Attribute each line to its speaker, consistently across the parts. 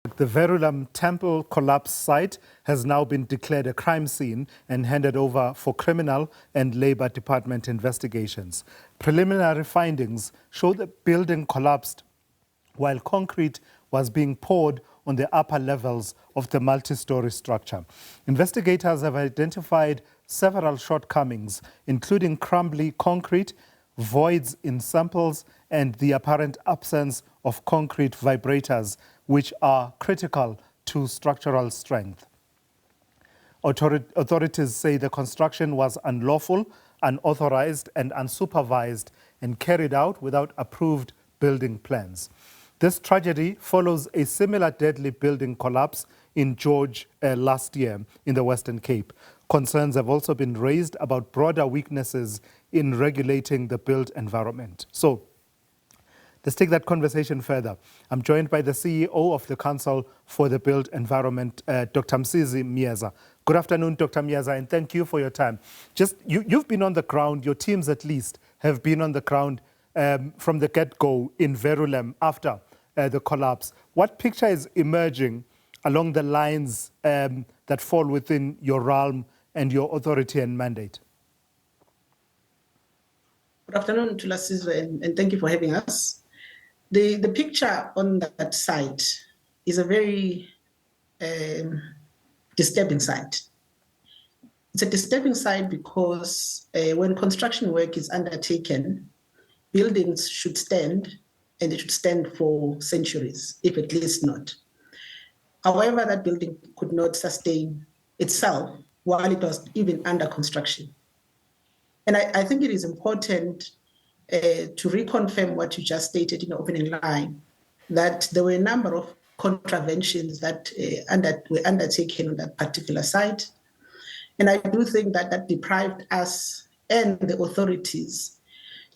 Speaker 1: The Verulam Temple Collapse site has now been declared a crime scene and handed over for criminal and Labour Department investigations. Preliminary findings show the building collapsed while concrete was being poured on the upper levels of the multi-storey structure. Investigators have identified several shortcomings, including crumbly concrete, voids in samples, and the apparent absence of concrete vibrators, which are critical to structural strength. Authorities say the construction was unlawful, unauthorized, and unsupervised, and carried out without approved building plans. This tragedy follows a similar deadly building collapse in George last year in the Western Cape. Concerns have also been raised about broader weaknesses in regulating the built environment. So, let's take that conversation further. I'm joined by the CEO of the Council for the Built Environment, Dr Msizi Myeza. Good afternoon, Dr Myeza, and thank you for your time. You've been on the ground, your teams at least have been on the ground from the get-go in Verulam after the collapse. What picture is emerging along the lines that fall within your realm and your authority and mandate?
Speaker 2: Good afternoon to Lasizwe, and thank you for having us. The picture on that site is a very disturbing site. It's a disturbing site because when construction work is undertaken, buildings should stand, and they should stand for centuries, if at least not. However, that building could not sustain itself while it was even under construction. And I think it is important to reconfirm what you just stated in the opening line, that there were a number of contraventions that were undertaken on that particular site. And I do think that that deprived us and the authorities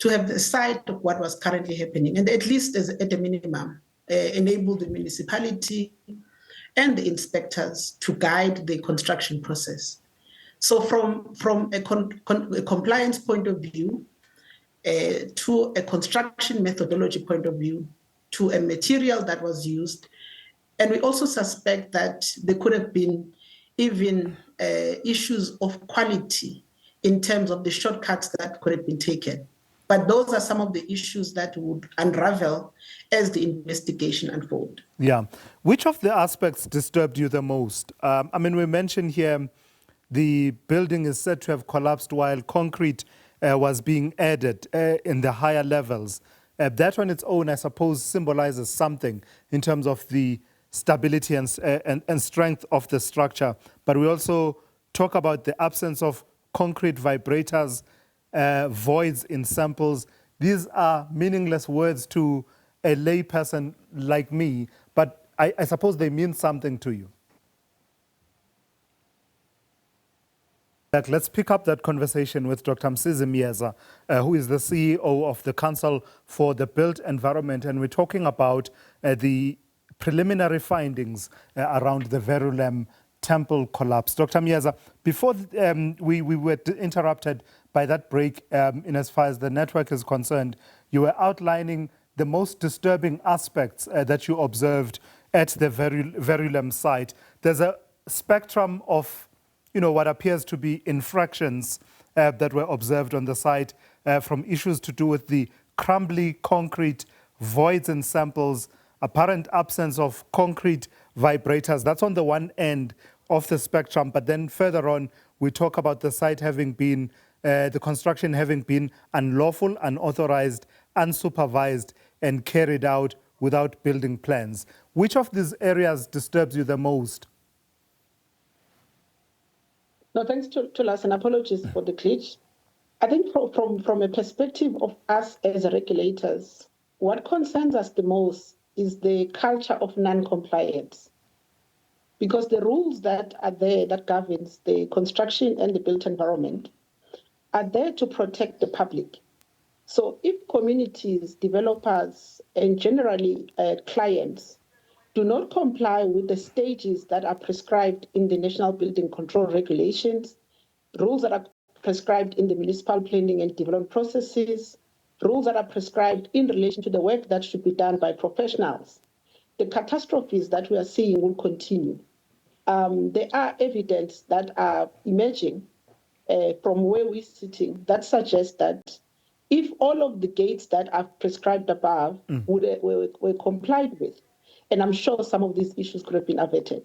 Speaker 2: to have the sight of what was currently happening, and at least at a minimum, enable the municipality and the inspectors to guide the construction process. So from a compliance point of view, to a construction methodology point of view, to a material that was used, and we also suspect that there could have been even issues of quality in terms of the shortcuts that could have been taken. But those are some of the issues that would unravel as the investigation unfolds.
Speaker 1: Yeah. Which of the aspects disturbed you the most? I mean, we mentioned here the building is said to have collapsed while concrete was being added in the higher levels. That on its own, I suppose, symbolizes something in terms of the stability and strength of the structure. But we also talk about the absence of concrete vibrators, voids in samples. These are meaningless words to a layperson like me, but I suppose they mean something to you. Let's pick up that conversation with Dr Msizi Myeza, who is the CEO of the Council for the Built Environment, and we're talking about the preliminary findings around the Verulam Temple collapse. Dr Myeza, before we were interrupted by that break, in as far as the network is concerned, you were outlining the most disturbing aspects that you observed at the Verulam site. There's a spectrum of what appears to be infractions that were observed on the site, from issues to do with the crumbly concrete, voids in samples, apparent absence of concrete vibrators. That's on the one end of the spectrum. But then further on, we talk about the site having been, the construction having been unlawful, unauthorized, unsupervised, and carried out without building plans. Which of these areas disturbs you the most?
Speaker 2: No, thanks to Las, and apologies for the glitch. I think from a perspective of us as regulators, what concerns us the most is the culture of non-compliance. Because the rules that are there that governs the construction and the built environment are there to protect the public. So if communities, developers, and generally clients do not comply with the stages that are prescribed in the National Building Control Regulations, rules that are prescribed in the municipal planning and development processes, rules that are prescribed in relation to the work that should be done by professionals, the catastrophes that we are seeing will continue. There are evidence that are emerging from where we're sitting that suggests that if all of the gates that are prescribed above were complied with, and I'm sure some of these issues could have been averted.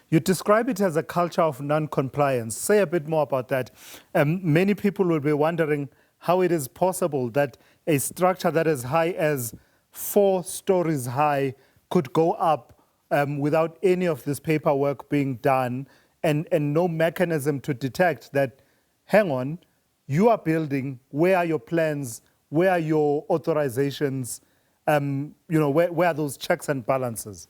Speaker 1: You describe it as a culture of non-compliance. Say a bit more about that. Many people will be wondering how it is possible that a structure that is high as 4 stories high could go up without any of this paperwork being done and no mechanism to detect that, hang on, you are building, where are your plans, where are your authorizations, where are those checks and balances?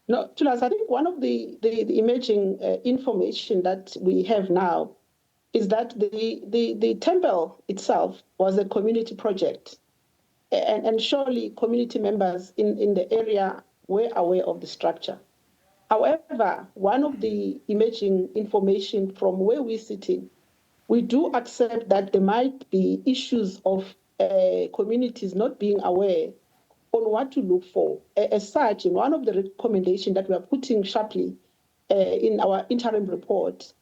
Speaker 2: No, Tulas, I think one of the emerging information that we have now is that the temple itself was a community project. And surely community members in the area were aware of the structure. However, one of the emerging information from where we're sitting, we do accept that there might be issues of communities not being aware on what to look for. As such, in one of the recommendations that we are putting sharply in our interim report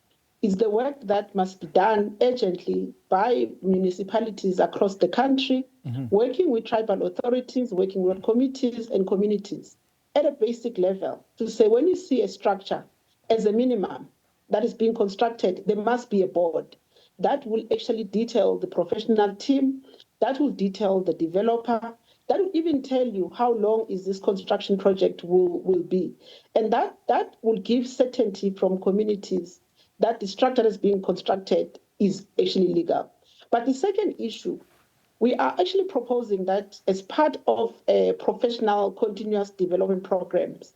Speaker 2: is the work that must be done urgently by municipalities across the country, working with tribal authorities, working with committees and communities at a basic level to say when you see a structure as a minimum that is being constructed, there must be a board that will actually detail the professional team, that will detail the developer, that will even tell you how long is this construction project will be. And that will give certainty from communities that the structure that is being constructed is actually legal. But the second issue, we are actually proposing that as part of professional continuous development programs,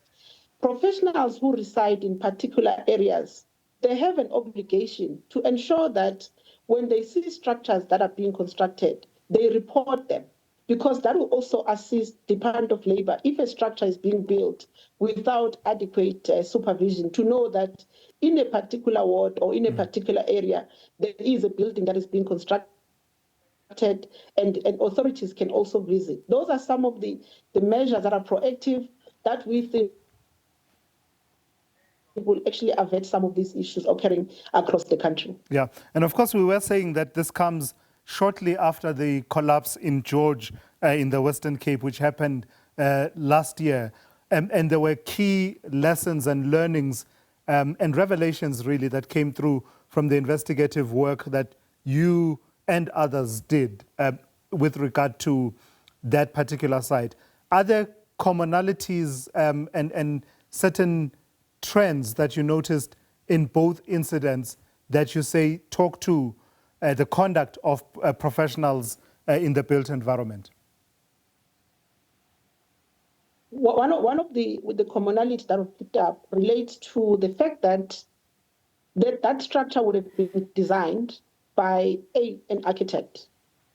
Speaker 2: professionals who reside in particular areas, they have an obligation to ensure that when they see structures that are being constructed, they report them, because that will also assist Department of Labor if a structure is being built without adequate supervision to know that in a particular ward or in a particular area, there is a building that is being constructed and authorities can also visit. Those are some of the measures that are proactive that we think will actually avert some of these issues occurring across the country.
Speaker 1: Yeah, and of course we were saying that this comes shortly after the collapse in George in the Western Cape, which happened last year. And there were key lessons and learnings and revelations really that came through from the investigative work that you and others did with regard to that particular site. Are there commonalities and certain trends that you noticed in both incidents that you say talk to the conduct of professionals in the built environment?
Speaker 2: One of the commonalities that we picked up relates to the fact that that structure would have been designed by an architect.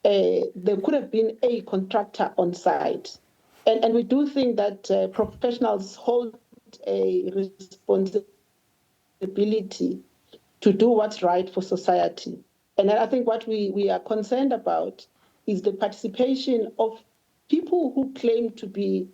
Speaker 2: There could have been a contractor on site. And we do think that professionals hold a responsibility to do what's right for society. And I think what we are concerned about is the participation of people who claim to be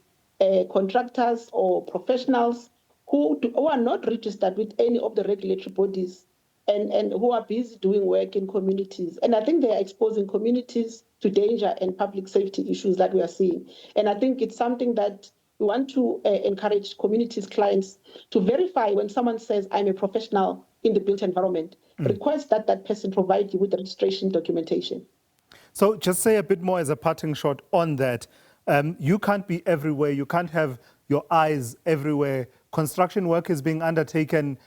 Speaker 2: contractors or professionals who are not registered with any of the regulatory bodies and who are busy doing work in communities. And I think they are exposing communities to danger and public safety issues that we are seeing. And I think it's something that we want to encourage communities, clients to verify when someone says, I'm a professional in the built environment, request that that person provide you with the registration documentation.
Speaker 1: So just say a bit more as a parting shot on that. You can't be everywhere. You can't have your eyes everywhere. Construction work is being undertaken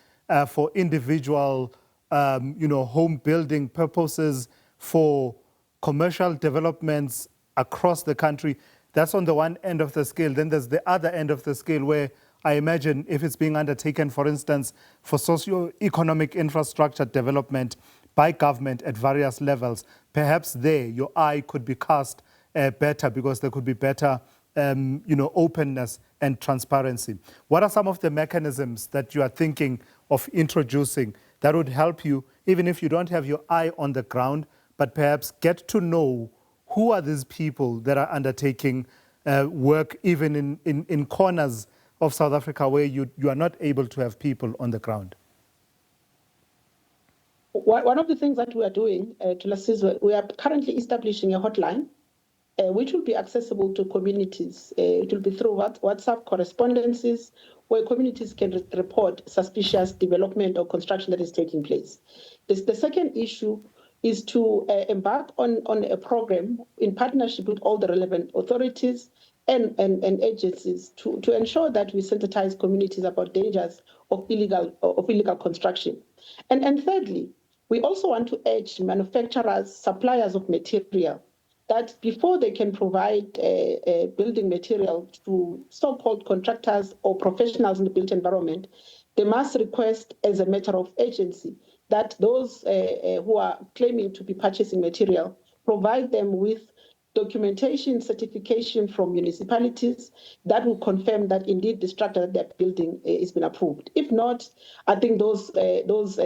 Speaker 1: for individual, home building purposes, for commercial developments across the country. That's on the one end of the scale. Then there's the other end of the scale where I imagine if it's being undertaken, for instance, for socio-economic infrastructure development by government at various levels, perhaps there your eye could be cast better because there could be better openness and transparency. What are some of the mechanisms that you are thinking of introducing that would help you, even if you don't have your eye on the ground, but perhaps get to know who are these people that are undertaking work even in corners of South Africa where you are not able to have people on the ground?
Speaker 2: One of the things that we are doing, we are currently establishing a hotline which will be accessible to communities. It will be through WhatsApp correspondences where communities can report suspicious development or construction that is taking place. The second issue is to embark on a program in partnership with all the relevant authorities and agencies to ensure that we sensitize communities about dangers of illegal construction. And thirdly, we also want to urge manufacturers, suppliers of material, that before they can provide building material to so-called contractors or professionals in the built environment, they must request as a matter of urgency that those who are claiming to be purchasing material provide them with documentation, certification from municipalities that will confirm that indeed the structure that they're building has been approved. If not, I think those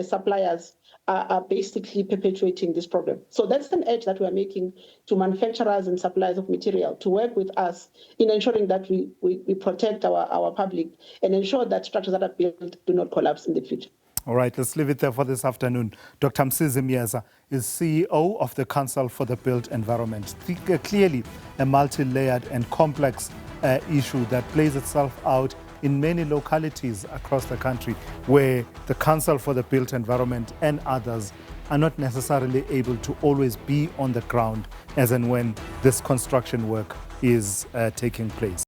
Speaker 2: suppliers are basically perpetuating this problem. So that's an edge that we're making to manufacturers and suppliers of material to work with us in ensuring that we protect our public and ensure that structures that are built do not collapse in the future.
Speaker 1: All right, let's leave it there for this afternoon. Dr. Msizi Myeza is CEO of the Council for the Built Environment. Clearly a multi-layered and complex issue that plays itself out in many localities across the country where the Council for the Built Environment and others are not necessarily able to always be on the ground as and when this construction work is taking place.